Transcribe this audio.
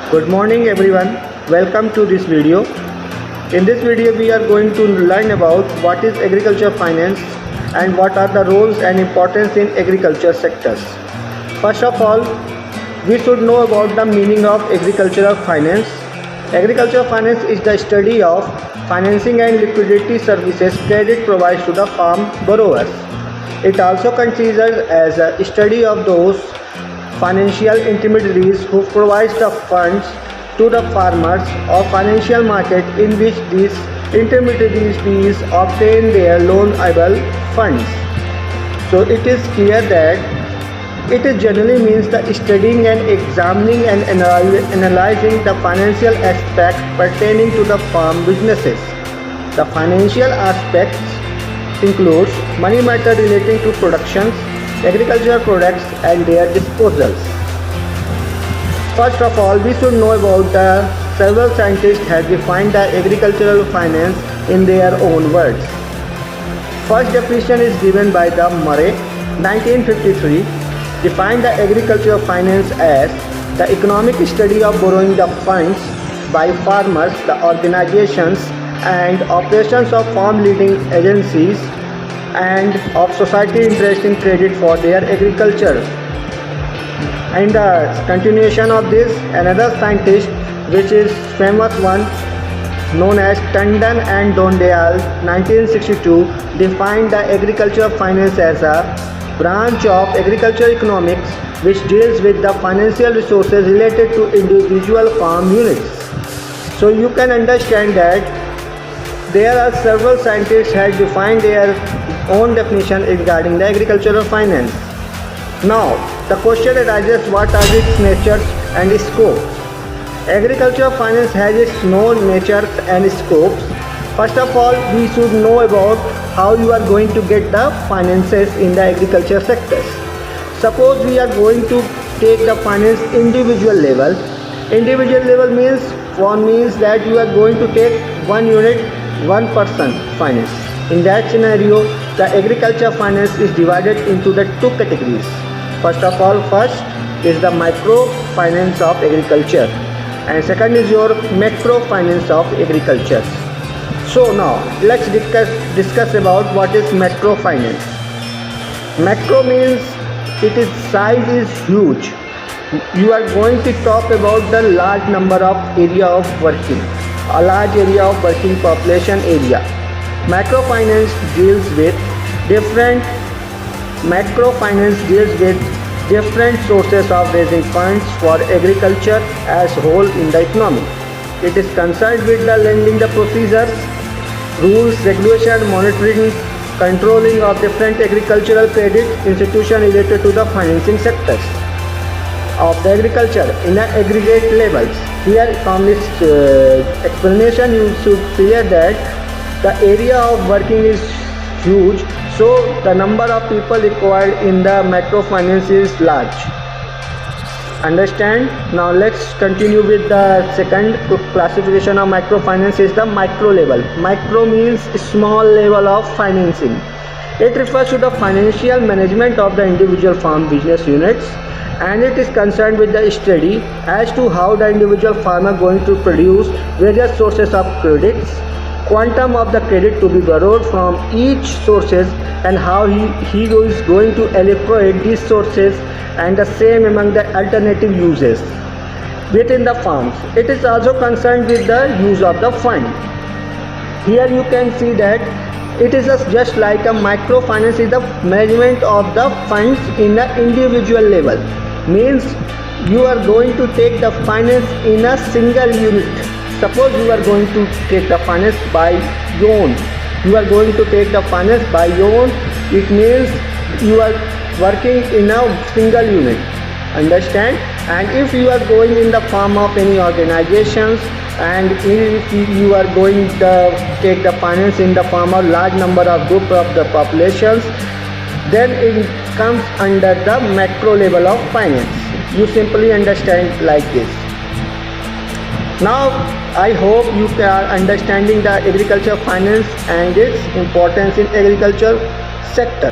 Good morning everyone. Welcome to this video. In this video we are going to learn about what is agriculture finance and what are the roles and importance in agriculture sectors. First of all, we should know about the meaning of agricultural finance. Agricultural finance is the study of financing and liquidity services credit provides to the farm borrowers. It also considers as a study of those financial intermediaries who provide the funds to the farmers or financial market in which these intermediaries obtain their loanable funds. So it is clear that it generally means the studying and examining and analyzing the financial aspects pertaining to the farm businesses. The financial aspects includes money matter relating to productions, agricultural products and their disposals. First of all, we should know about the several scientists have defined the agricultural finance in their own words. First definition is given by the Murray, 1953, defined the agricultural finance as the economic study of borrowing the funds by farmers, the organizations and operations of farm leading agencies and of society interest in credit for their agriculture. And the continuation of this, another scientist which is famous one known as Tandon and Dondale, 1962, defined the agricultural finance as a branch of agricultural economics which deals with the financial resources related to individual farm units. So you can understand that there are several scientists have defined their own definition regarding the agricultural finance. Now, the question arises, what are its natures and scopes? Agricultural finance has its known natures and scopes. First of all, we should know about how you are going to get the finances in the agriculture sectors. Suppose we are going to take the finance individual level. Individual level means that you are going to take one unit, one person finance. In that scenario, the agriculture finance is divided into the two categories. First of all, first is the micro finance of agriculture and second is your macro finance of agriculture. So now let's discuss about what is macro finance. Macro means its size is huge. You are going to talk about the large number of area of working, a large area of working population area. Macrofinance deals with different sources of raising funds for agriculture as whole in the economy. It is concerned with the lending the procedures, rules, regulation, monitoring, controlling of different agricultural credit institutions related to the financing sectors of the agriculture in the aggregate levels. Here from this explanation you should clear that the area of working is huge, so the number of people required in the microfinance is large. Understand? Now let's continue with the second classification of microfinance is the micro level. Micro means small level of financing. It refers to the financial management of the individual farm business units and it is concerned with the study as to how the individual farmer going to produce various sources of credits, quantum of the credit to be borrowed from each sources and how he is going to allocate these sources and the same among the alternative uses within the farms. It is also concerned with the use of the fund. Here you can see that it is just like a microfinance is the management of the funds in the individual level. Means you are going to take the finance in a single unit. Suppose you are going to take the finance by loan. You are going to take the finance by loan. It means you are working in a single unit. Understand? And if you are going in the form of any organizations and if you are going to take the finance in the form of large number of group of the populations, then it comes under the macro level of finance. You simply understand like this. Now I hope you are understanding the agriculture finance and its importance in agriculture sector.